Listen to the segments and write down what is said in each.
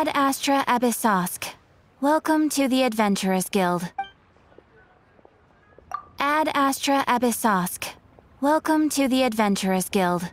Ad Astra Abyssosk. Welcome to the Adventurers Guild. Ad Astra Abyssosk. Welcome to the Adventurers Guild.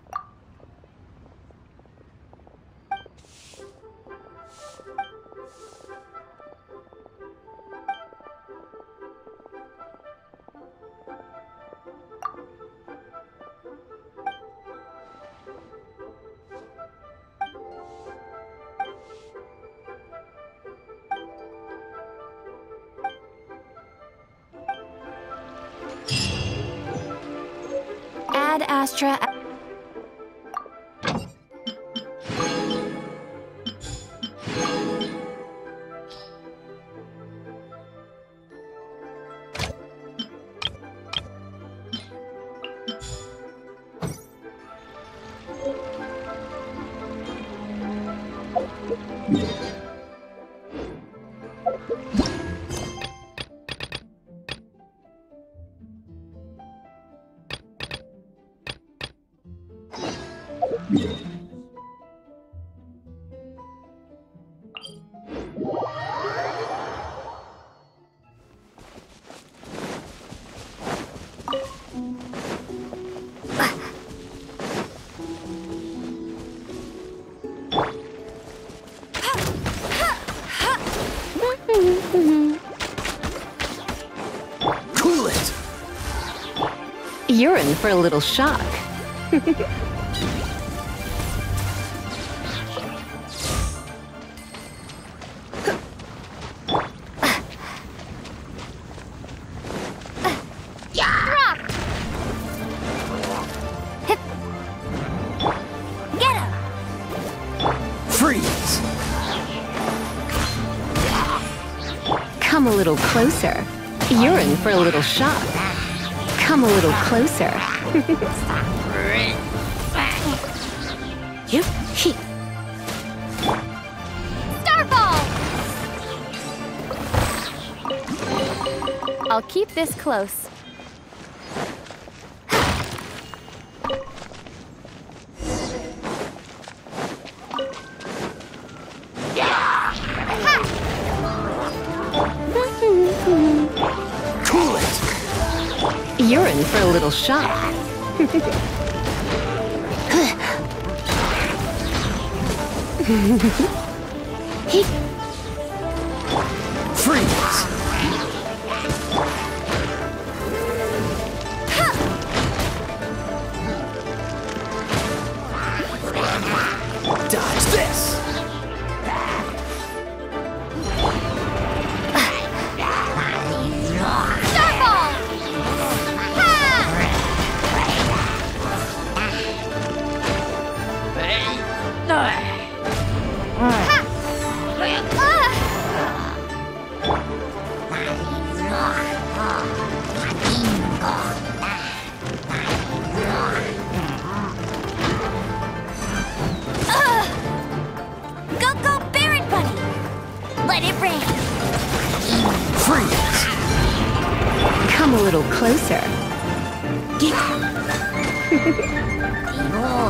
Ad Astra. Cool it! You're in for a little shock. Freeze! Come a little closer. You're in for a little shock. Come a little closer. Starfall! I'll keep this close. Cool it! You're in for a little shock. Freeze! Dodge this! Starfall! Go, Baron Bunny! Let it rain! Freeze! Come a little closer.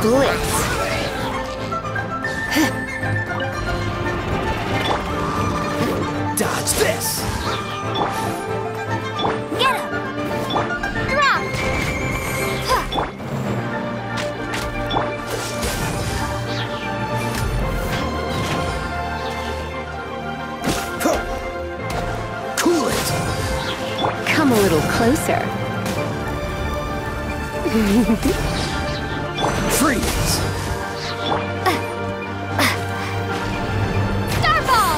Blitz. Dodge this! Get him! Drop! Cool it! Come a little closer. Freeze! Starfall!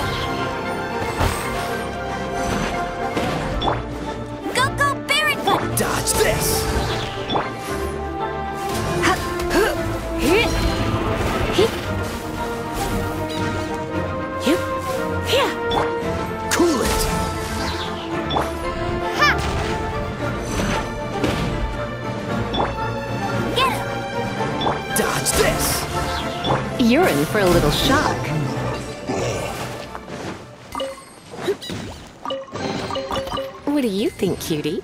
Go, Baron Bunny! Dodge this! Cool it! Get him! Dodge this! You're in for a little shock. What do you think, cutie?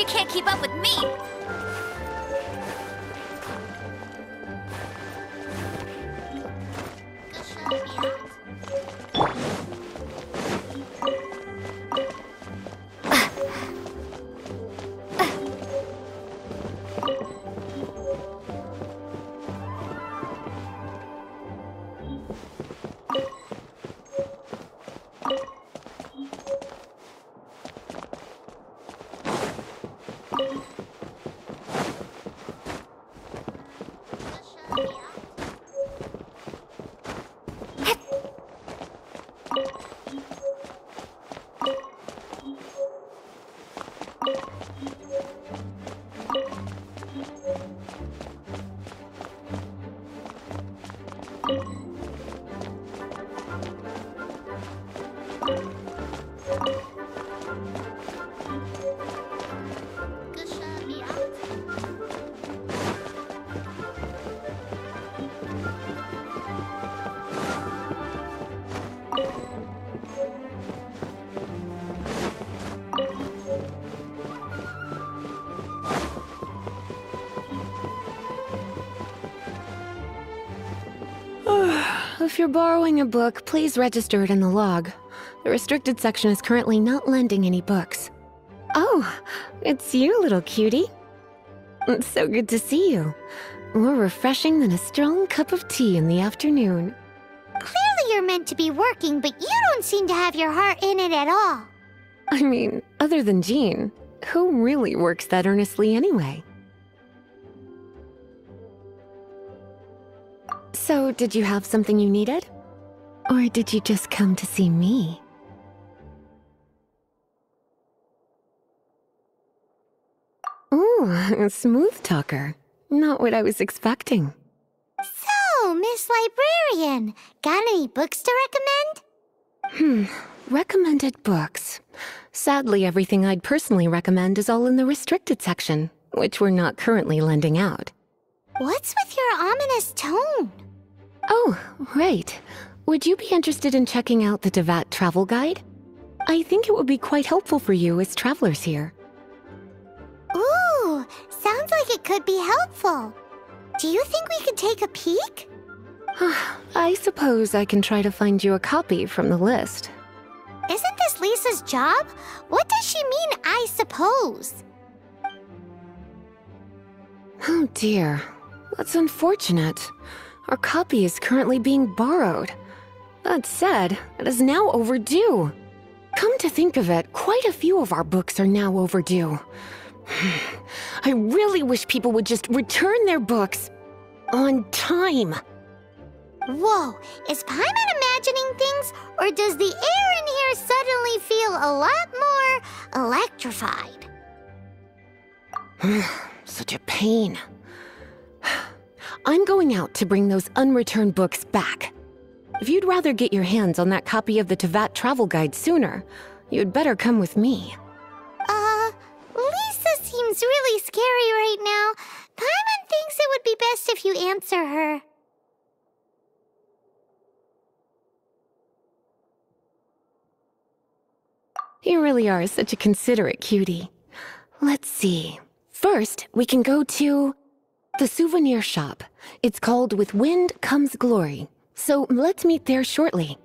you can't keep up with me! If you're borrowing a book, please register it in the log. The restricted section is currently not lending any books. Oh, it's you, little cutie. It's so good to see you. More refreshing than a strong cup of tea in the afternoon. Clearly you're meant to be working, but you don't seem to have your heart in it at all. I mean, other than Jean, who really works that earnestly anyway? So, did you have something you needed? Or did you just come to see me? Ooh, a smooth talker. Not what I was expecting. So, Miss Librarian, got any books to recommend? Recommended books. Sadly, everything I'd personally recommend is all in the restricted section, which we're not currently lending out. What's with your ominous tone? Oh, right. Would you be interested in checking out the Devat travel guide? I think it would be quite helpful for you as travelers here. Ooh, sounds like it could be helpful. Do you think we could take a peek? I suppose I can try to find you a copy from the list. Isn't this Lisa's job? What does she mean, I suppose? Oh dear, that's unfortunate. Our copy is currently being borrowed. That said, it is now overdue. Come to think of it, quite a few of our books are now overdue. I really wish people would just return their books on time. Whoa, is Paimon imagining things, or does the air in here suddenly feel a lot more electrified? Such a pain. I'm going out to bring those unreturned books back. If you'd rather get your hands on that copy of the Tevat travel guide sooner, you'd better come with me. Lisa seems really scary right now. Paimon thinks it would be best if you answer her. You really are such a considerate cutie. Let's see. First, we can go to the souvenir shop. It's called With Wind Comes Glory. So let's meet there shortly.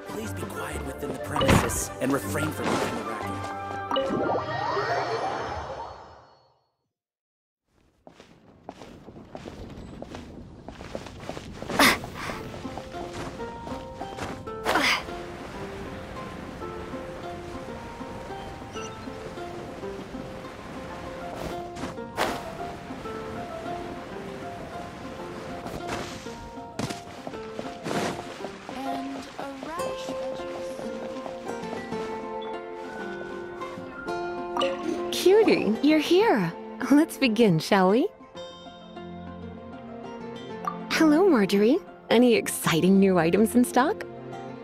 Please be quiet within the premises and refrain from making a racket. Cutie, you're here. Let's begin, shall we? Hello, Marjorie. Any exciting new items in stock?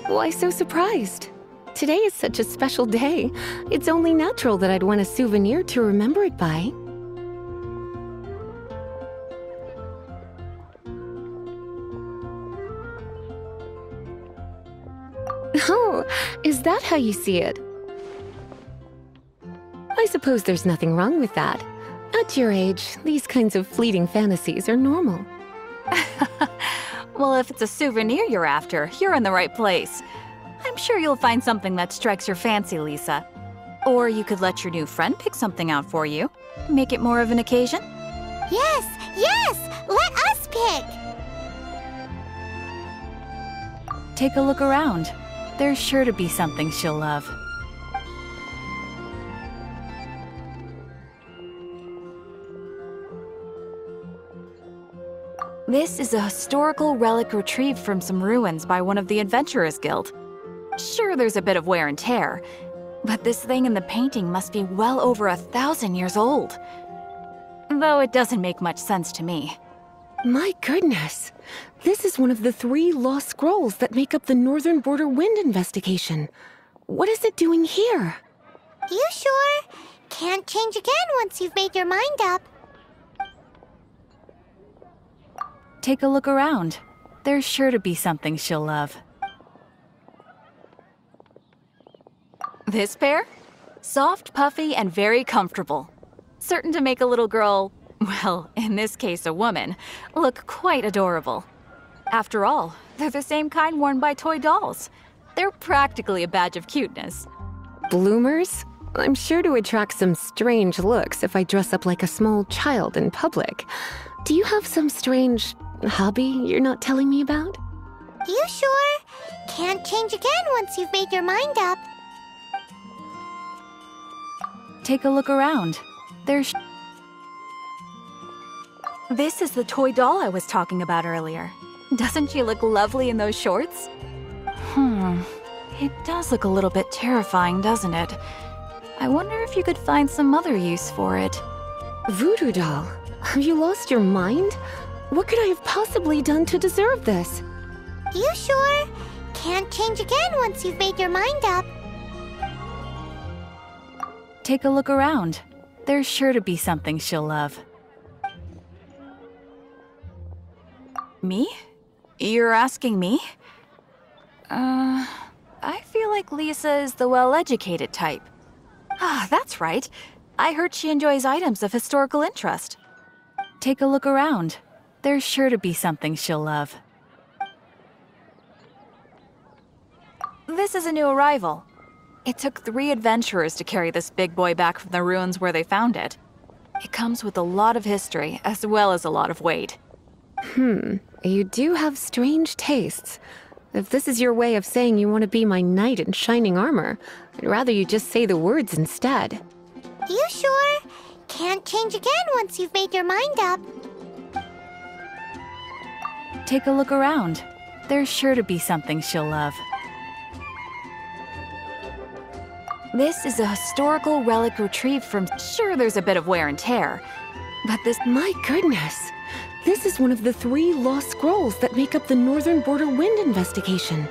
Why so surprised? Today is such a special day. It's only natural that I'd want a souvenir to remember it by. Oh, is that how you see it? I suppose there's nothing wrong with that. At your age, these kinds of fleeting fantasies are normal. Well, if it's a souvenir you're after, you're in the right place. I'm sure you'll find something that strikes your fancy, Lisa. Or you could let your new friend pick something out for you. Make it more of an occasion. Yes, yes! Let us pick! Take a look around. There's sure to be something she'll love. This is a historical relic retrieved from some ruins by one of the Adventurers Guild. Sure, there's a bit of wear and tear, but this thing in the painting must be well over 1,000 years old. Though it doesn't make much sense to me. My goodness! This is one of the 3 lost scrolls that make up the Northern Border Wind investigation. What is it doing here? You sure? Can't change again once you've made your mind up. Take a look around. There's sure to be something she'll love. This pair? Soft, puffy, and very comfortable. Certain to make a little girl, well, in this case a woman, look quite adorable. After all, they're the same kind worn by toy dolls. They're practically a badge of cuteness. Bloomers? I'm sure to attract some strange looks if I dress up like a small child in public. Do you have some strange hobby you're not telling me about? You sure? Can't change again once you've made your mind up. Take a look around. There's... This is the toy doll I was talking about earlier. Doesn't she look lovely in those shorts? It does look a little bit terrifying, doesn't it? I wonder if you could find some other use for it. Voodoo doll? Have you lost your mind? What could I have possibly done to deserve this? You sure? Can't change again once you've made your mind up. Take a look around. There's sure to be something she'll love. Me? You're asking me? I feel like Lisa is the well-educated type. Ah, that's right. I heard she enjoys items of historical interest. Take a look around. There's sure to be something she'll love. This is a new arrival. It took 3 adventurers to carry this big boy back from the ruins where they found it. It comes with a lot of history, as well as a lot of weight. You do have strange tastes. If this is your way of saying you want to be my knight in shining armor, I'd rather you just say the words instead. You sure? Can't change again once you've made your mind up. Take a look around. There's sure to be something she'll love. This is a historical relic retrieved from... Sure, there's a bit of wear and tear, but this... My goodness! This is one of the 3 lost scrolls that make up the Northern Border Wind investigation.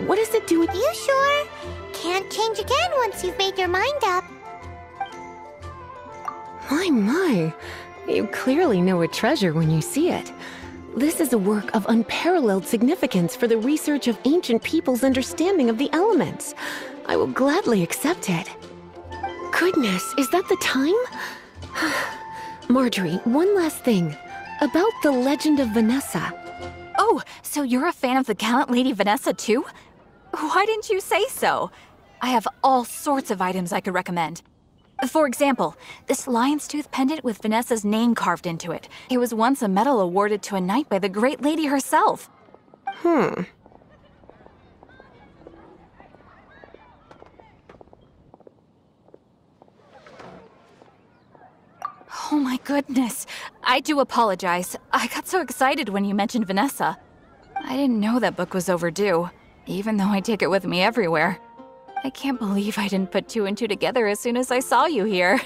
What is it doing? You sure? Can't change again once you've made your mind up. My. You clearly know a treasure when you see it. This is a work of unparalleled significance for the research of ancient people's understanding of the elements. I will gladly accept it. Goodness, is that the time? Marjorie, one last thing. About the legend of Vanessa. Oh, so you're a fan of the gallant Lady Vanessa too? Why didn't you say so? I have all sorts of items I could recommend. For example, this lion's tooth pendant with Vanessa's name carved into it. It was once a medal awarded to a knight by the great lady herself. Oh my goodness. I do apologize. I got so excited when you mentioned Vanessa. I didn't know that book was overdue, even though I take it with me everywhere. I can't believe I didn't put 2 and 2 together as soon as I saw you here.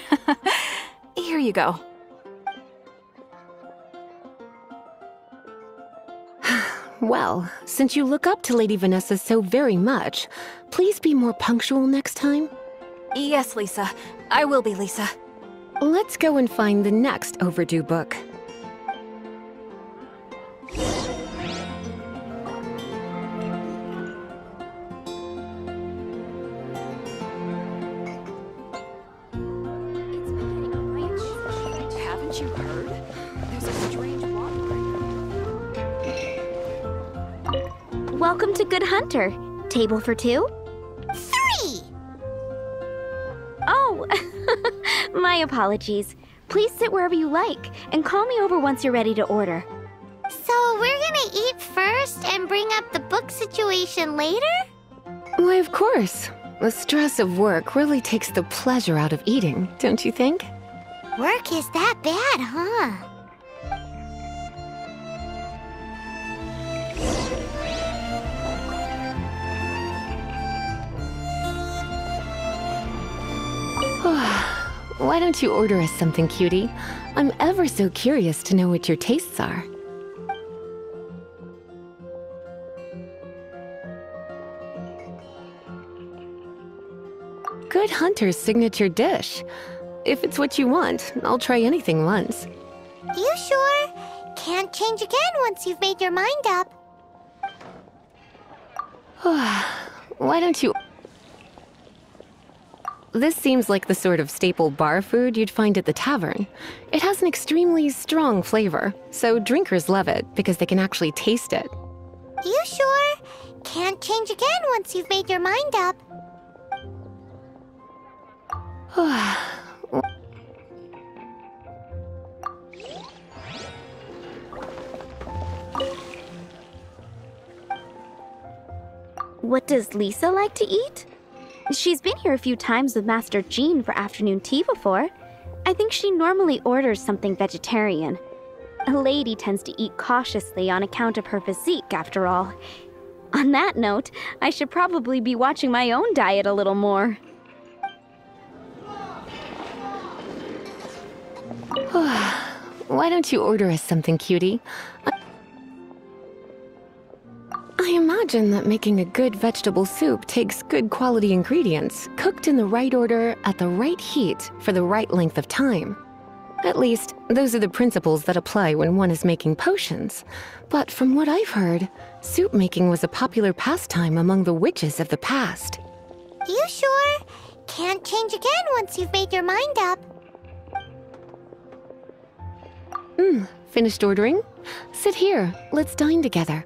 Here you go. Well, since you look up to Lady Vanessa so very much, please be more punctual next time. Yes, Lisa. I will be, Lisa. Let's go and find the next overdue book. Haven't you heard? There's a strange Welcome to Good Hunter. Table for two? 3! Oh, my apologies. Please sit wherever you like, and call me over once you're ready to order. So we're gonna eat first and bring up the book situation later? Why, of course. The stress of work really takes the pleasure out of eating, don't you think? Work is that bad, huh? Why don't you order us something, cutie? I'm ever so curious to know what your tastes are. Good Hunter's signature dish. If it's what you want, I'll try anything once. You sure? Can't change again once you've made your mind up. Why don't you... This seems like the sort of staple bar food you'd find at the tavern. It has an extremely strong flavor, so drinkers love it because they can actually taste it. You sure? Can't change again once you've made your mind up. What does Lisa like to eat? She's been here a few times with Master Jean for afternoon tea before. I think she normally orders something vegetarian. A lady tends to eat cautiously on account of her physique, after all. On that note, I should probably be watching my own diet a little more. Why don't you order us something, cutie? I imagine that making a good vegetable soup takes good quality ingredients, cooked in the right order, at the right heat, for the right length of time. At least, those are the principles that apply when one is making potions. But from what I've heard, soup making was a popular pastime among the witches of the past. You sure? Can't change again once you've made your mind up. Finished ordering? Sit here, let's dine together.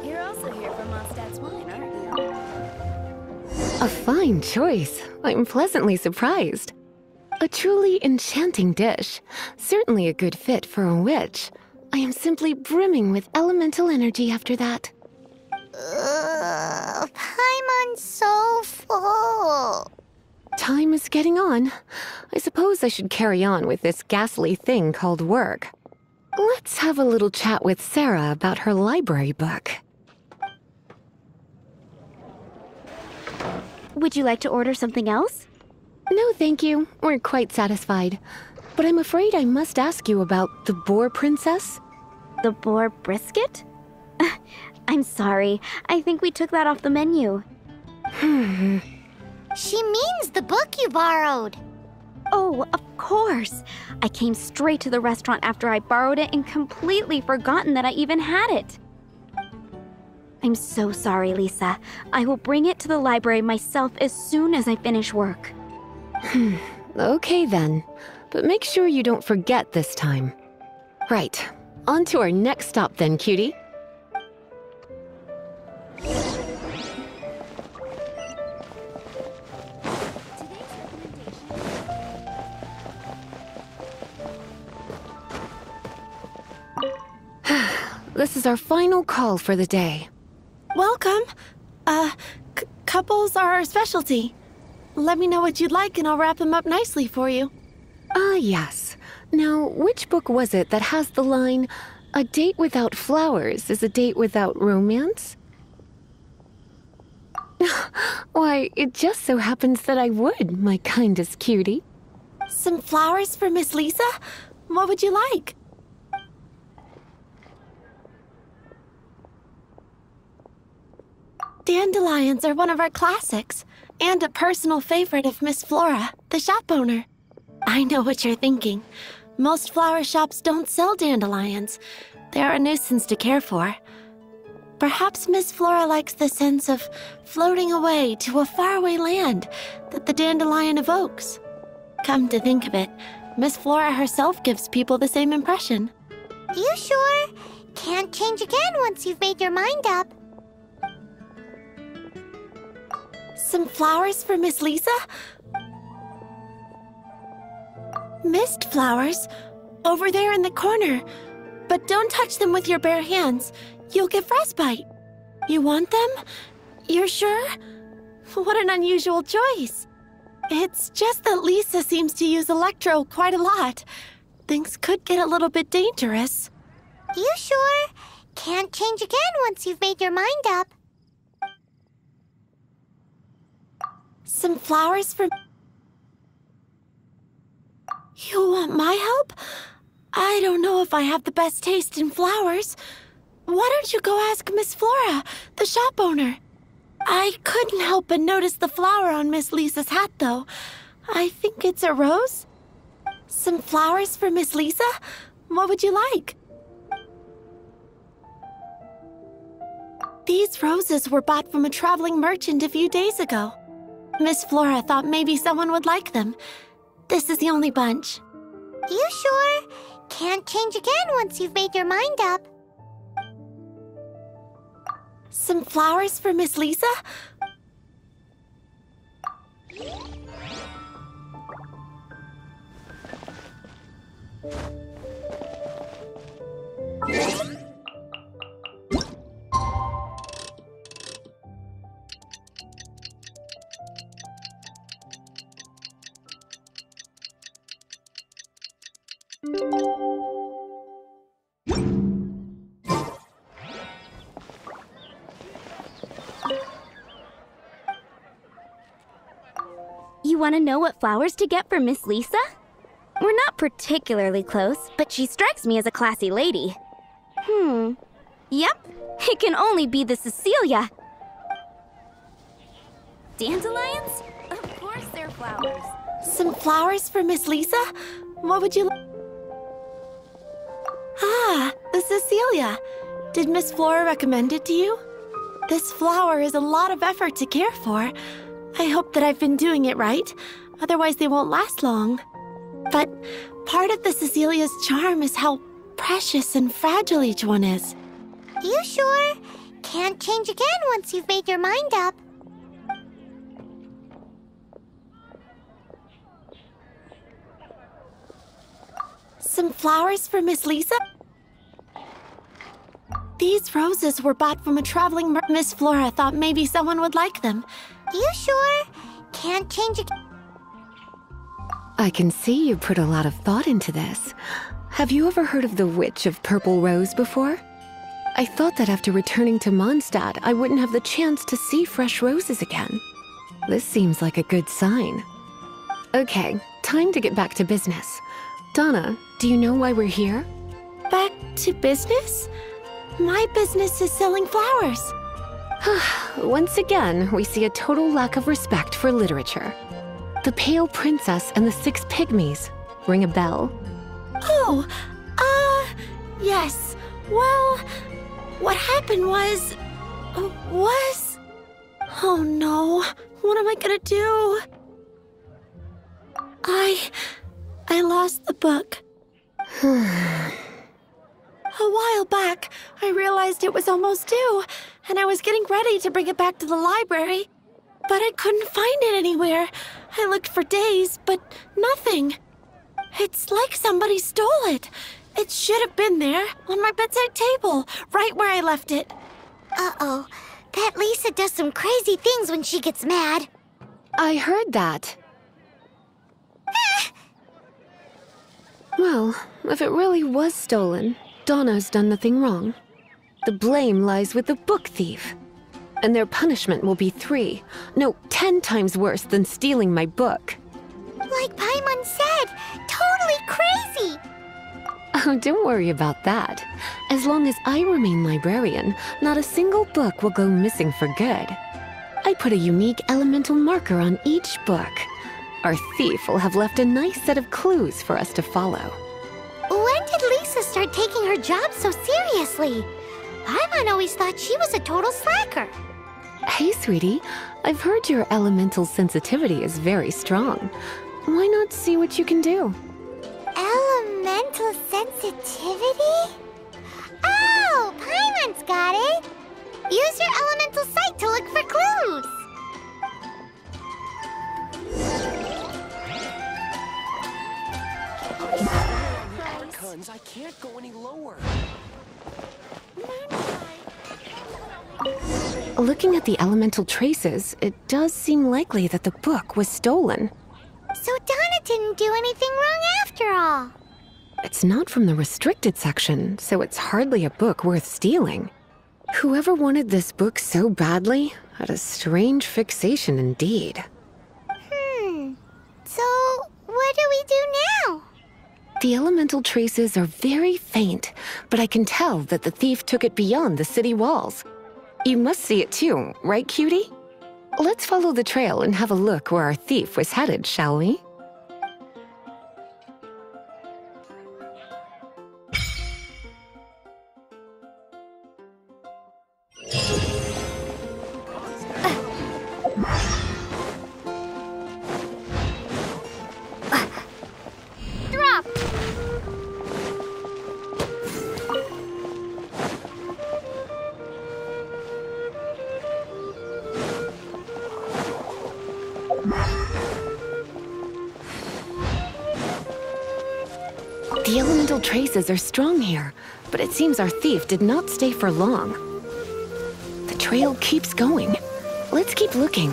You're also here for Mondstadt's wine, aren't you? A fine choice. I'm pleasantly surprised. A truly enchanting dish. Certainly a good fit for a witch. I am simply brimming with elemental energy after that. Paimon's so full. Time is getting on. I suppose I should carry on with this ghastly thing called work. Let's have a little chat with Sarah about her library book. Would you like to order something else? No, thank you. We're quite satisfied. But I'm afraid I must ask you about the boar princess. The boar brisket? I'm sorry. I think we took that off the menu. She means the book you borrowed. Oh, of course. I came straight to the restaurant after I borrowed it and completely forgotten that I even had it. I'm so sorry, Lisa. I will bring it to the library myself as soon as I finish work. Okay then. But make sure you don't forget this time. Right. On to our next stop then, cutie. This is our final call for the day. Welcome. Couples are our specialty. Let me know what you'd like and I'll wrap them up nicely for you. Yes. Now, which book was it that has the line, "A date without flowers is a date without romance"? Why, it just so happens that I would, my kindest cutie. Some flowers for Miss Lisa? What would you like? Dandelions are one of our classics, and a personal favorite of Miss Flora, the shop owner. I know what you're thinking. Most flower shops don't sell dandelions. They're a nuisance to care for. Perhaps Miss Flora likes the sense of floating away to a faraway land that the dandelion evokes. Come to think of it, Miss Flora herself gives people the same impression. You sure? Can't change again once you've made your mind up. Some flowers for Miss Lisa? Mist flowers? Over there in the corner. But don't touch them with your bare hands. You'll get frostbite. You want them? You're sure? What an unusual choice. It's just that Lisa seems to use Electro quite a lot. Things could get a little bit dangerous. You sure? Can't change again once you've made your mind up. Some flowers for... You want my help? I don't know if I have the best taste in flowers. Why don't you go ask Miss Flora, the shop owner? I couldn't help but notice the flower on Miss Lisa's hat, though. I think it's a rose? Some flowers for Miss Lisa? What would you like? These roses were bought from a traveling merchant a few days ago. Miss Flora thought maybe someone would like them. This is the only bunch. You sure? Can't change again once you've made your mind up. Some flowers for Miss Lisa? You want to know what flowers to get for Miss Lisa? We're not particularly close, but she strikes me as a classy lady. Yep, it can only be the Cecilia. Dandelions? Of course they're flowers. Some flowers for Miss Lisa? What would you like? Ah, the Cecilia. Did Miss Flora recommend it to you? This flower is a lot of effort to care for. I hope that I've been doing it right. Otherwise, they won't last long. But part of the Cecilia's charm is how precious and fragile each one is. You sure? Can't change again once you've made your mind up. Some flowers for Miss Lisa? These roses were bought from a traveling Miss Flora thought maybe someone would like them. You sure? Can't change again. I can see you put a lot of thought into this. Have you ever heard of the Witch of Purple Rose before? I thought that after returning to Mondstadt, I wouldn't have the chance to see fresh roses again. This seems like a good sign. Okay, time to get back to business. Donna, do you know why we're here? Back to business? My business is selling flowers. Once again, we see a total lack of respect for literature. The Pale Princess and the Six Pygmies. Ring a bell? Oh, yes. Well, what happened was... Oh no, what am I gonna do? I lost the book. A while back, I realized it was almost due, and I was getting ready to bring it back to the library. But I couldn't find it anywhere. I looked for days, but nothing. It's like somebody stole it. It should have been there, on my bedside table, right where I left it. Uh-oh. That Lisa does some crazy things when she gets mad. I heard that. Well, if it really was stolen, Donna's done nothing wrong. The blame lies with the book thief. And their punishment will be 10 times worse than stealing my book. Like Paimon said, totally crazy. Oh, don't worry about that. As long as I remain librarian, not a single book will go missing for good. I put a unique elemental marker on each book. Our thief will have left a nice set of clues for us to follow. When did Lisa start taking her job so seriously? Paimon always thought she was a total slacker. Hey, sweetie, I've heard your elemental sensitivity is very strong. Why not see what you can do? Elemental sensitivity? Oh, Paimon's got it! Use your elemental sight to look for clues! I can't go any lower. Looking at the elemental traces, it does seem likely that the book was stolen. So Donna didn't do anything wrong after all. It's not from the restricted section, so it's hardly a book worth stealing. Whoever wanted this book so badly had a strange fixation indeed. So what do we do now? The elemental traces are very faint, but I can tell that the thief took it beyond the city walls. You must see it too, right, cutie? Let's follow the trail and have a look where our thief was headed, shall we? Drop! The elemental traces are strong here, but it seems our thief did not stay for long. The trail keeps going. Let's keep looking.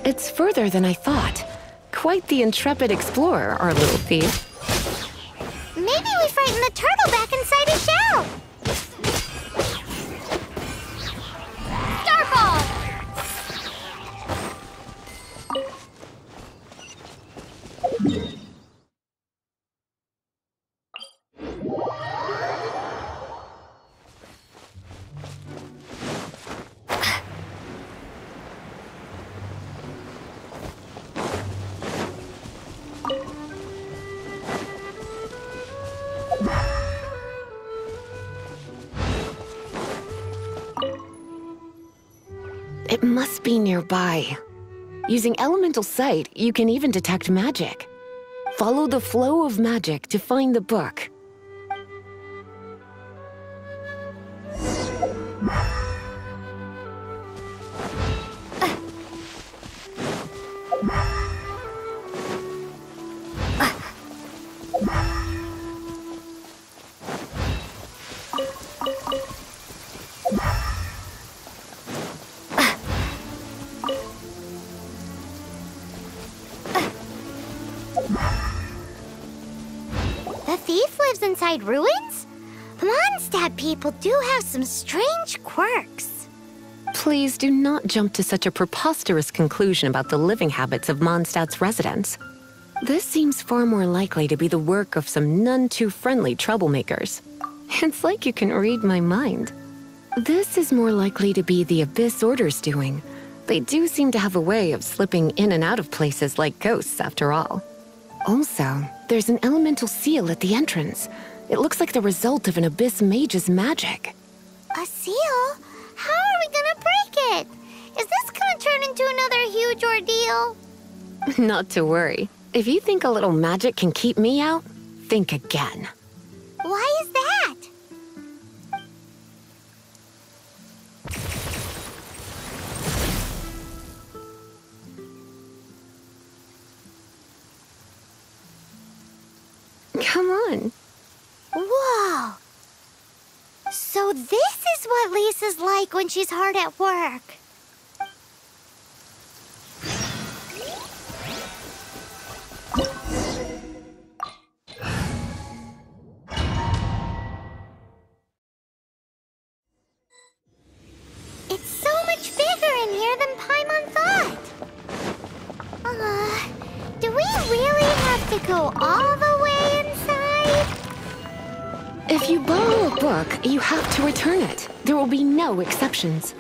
It's further than I thought. Quite the intrepid explorer, our little thief. Maybe we frightened the turtle back inside his shell! Starball! It must be nearby. Using elemental sight, you can even detect magic. Follow the flow of magic to find the book. The thief lives inside ruins? Mondstadt people do have some strange quirks. Please do not jump to such a preposterous conclusion about the living habits of Mondstadt's residents. This seems far more likely to be the work of some none-too-friendly troublemakers. It's like you can read my mind. This is more likely to be the Abyss Order's doing. They do seem to have a way of slipping in and out of places like ghosts, after all. Also, there's an elemental seal at the entrance. It looks like the result of an Abyss mage's magic. A seal? How are we gonna break it? Is this gonna turn into another huge ordeal? Not to worry. If you think a little magic can keep me out, think again. Why is that? Come on. Whoa! So this is what Lisa's like when she's hard at work. It's so much bigger in here than Paimon thought. Do we really have to go all the way inside? If you borrow a book, you have to return it. There will be no exceptions.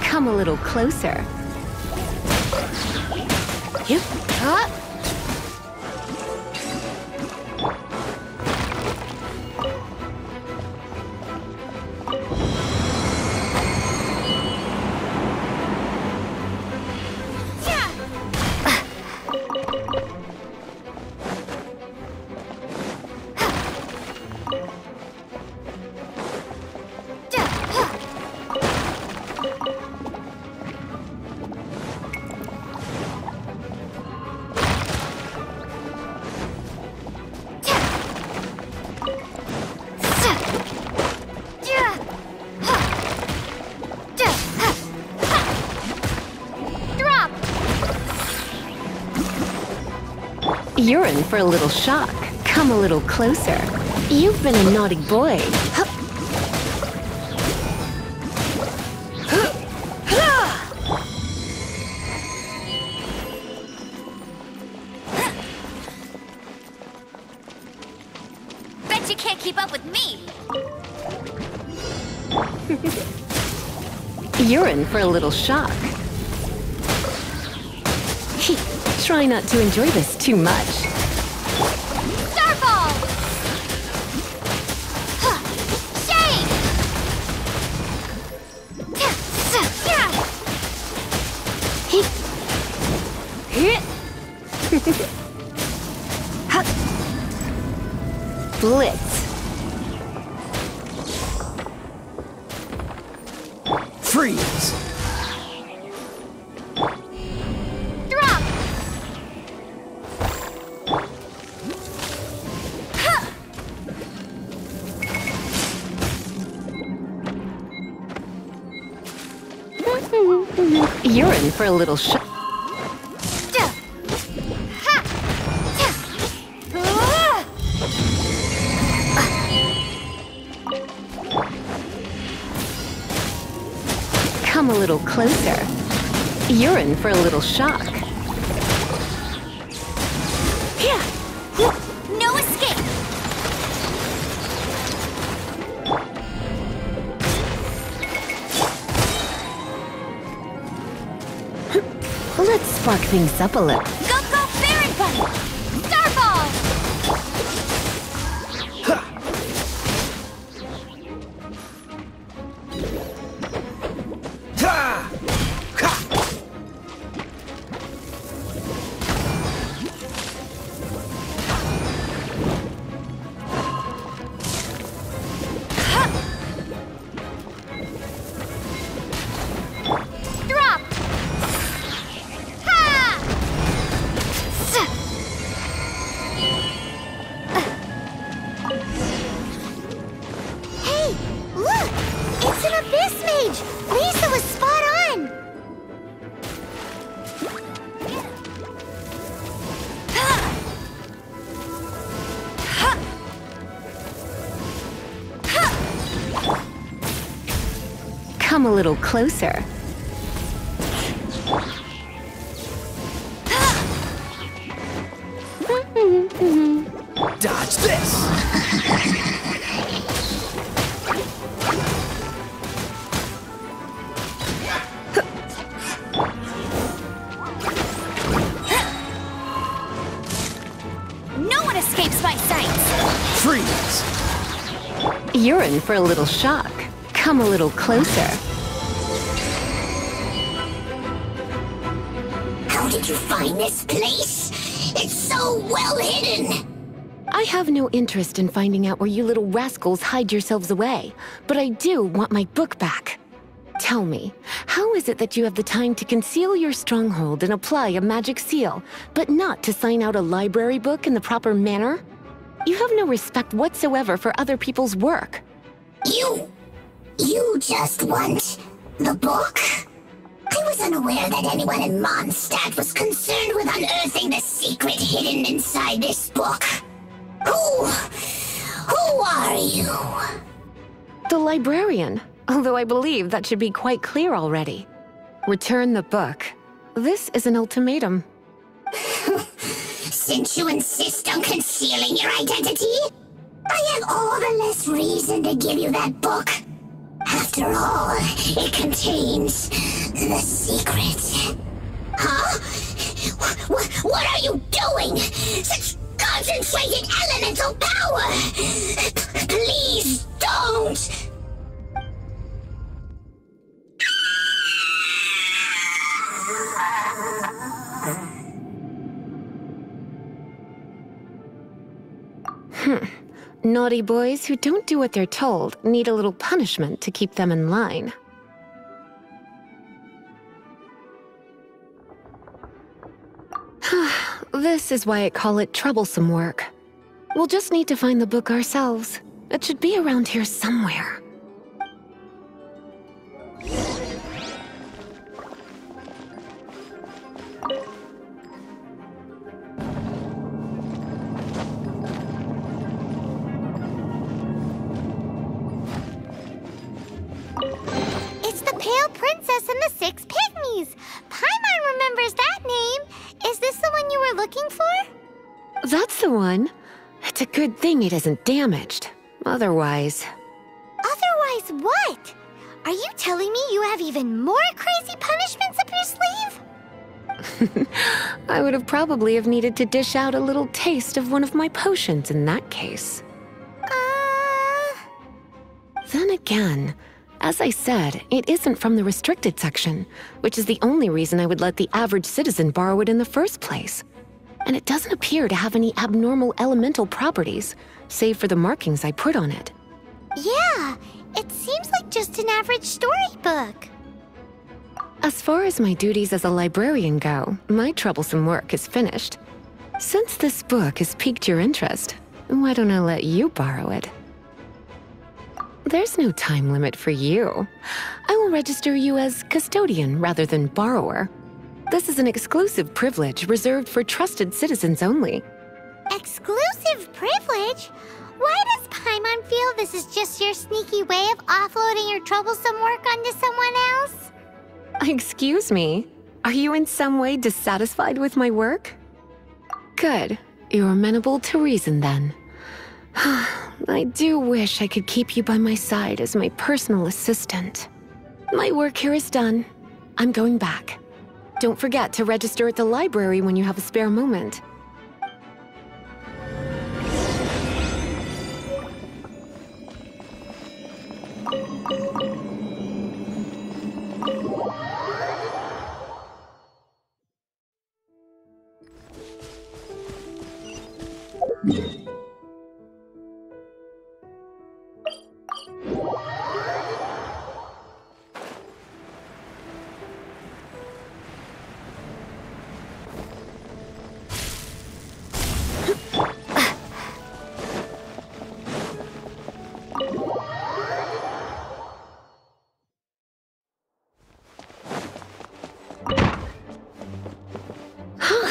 Come a little closer. Yep. You're in for a little shock. Come a little closer. You've been a naughty boy. Bet you can't keep up with me. You're in for a little shock. Try not to enjoy this too much. Starfall! Shake! Blitz. Freeze! You're in for a little shock. Come a little closer. You're in for a little shock. No escape! Let's spark things up a little. Go, Baron Bunny! Starball! Drop! Ha! Hey, look! It's an Abyss Mage! Lisa was spot on! Come a little closer. Dodge this! No one escapes my sights! Freeze! You're in for a little shock. Come a little closer. How did you find this place? It's so well hidden! I have no interest in finding out where you little rascals hide yourselves away, but I do want my book back. Tell me, how is it that you have the time to conceal your stronghold and apply a magic seal, but not to sign out a library book in the proper manner? You have no respect whatsoever for other people's work. You just want the book? I was unaware that anyone in Mondstadt was concerned with unearthing the secret hidden inside this book. Who are you? The librarian, although I believe that should be quite clear already. Return the book. This is an ultimatum. Since you insist on concealing your identity, I have all the less reason to give you that book. After all, it contains the secret. Huh? What are you doing? Such concentrated elemental power! Please don't! Naughty boys who don't do what they're told need a little punishment to keep them in line. This is why I call it troublesome work. We'll just need to find the book ourselves. It should be around here somewhere. It's the Pale Princess and the Six Pygmies! Paimon remembers that name! Is this the one you were looking for? That's the one. It's a good thing it isn't damaged. Otherwise... Otherwise what? Are you telling me you have even more crazy punishments up your sleeve? I would have probably have needed to dish out a little taste of one of my potions in that case. Then again, as I said, it isn't from the restricted section, which is the only reason I would let the average citizen borrow it in the first place. And it doesn't appear to have any abnormal elemental properties, save for the markings I put on it. Yeah, it seems like just an average storybook. As far as my duties as a librarian go, my troublesome work is finished. Since this book has piqued your interest, why don't I let you borrow it? There's no time limit for you. I will register you as custodian rather than borrower. This is an exclusive privilege reserved for trusted citizens only. Exclusive privilege? Why does Paimon feel this is just your sneaky way of offloading your troublesome work onto someone else? Excuse me, are you in some way dissatisfied with my work? Good, you're amenable to reason then. I do wish I could keep you by my side as my personal assistant. My work here is done. I'm going back. Don't forget to register at the library when you have a spare moment.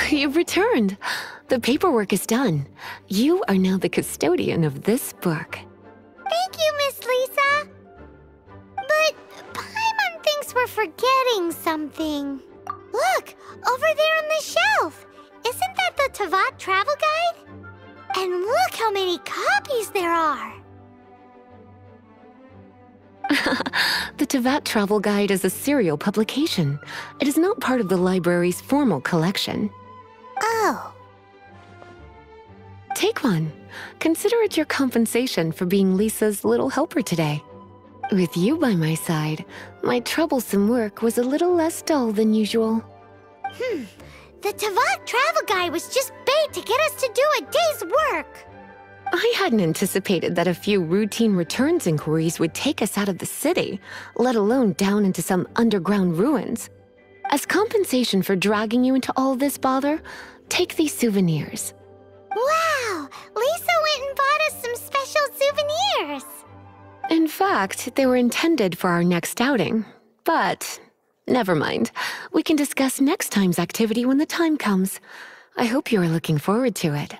You've returned. The paperwork is done. You are now the custodian of this book. Thank you, Miss Lisa. But Paimon thinks we're forgetting something. Look, over there on the shelf. Isn't that the Tavat travel guide? And look how many copies there are. The Tavat Travel Guide is a serial publication. It is not part of the library's formal collection. Oh. Take one. Consider it your compensation for being Lisa's little helper today. With you by my side, my troublesome work was a little less dull than usual. The Tavat travel guide was just bait to get us to do a day's work. I hadn't anticipated that a few routine returns inquiries would take us out of the city, let alone down into some underground ruins. As compensation for dragging you into all this bother, take these souvenirs. Wow! Lisa went and bought us some special souvenirs. In fact, they were intended for our next outing. But never mind. We can discuss next time's activity when the time comes. I hope you are looking forward to it.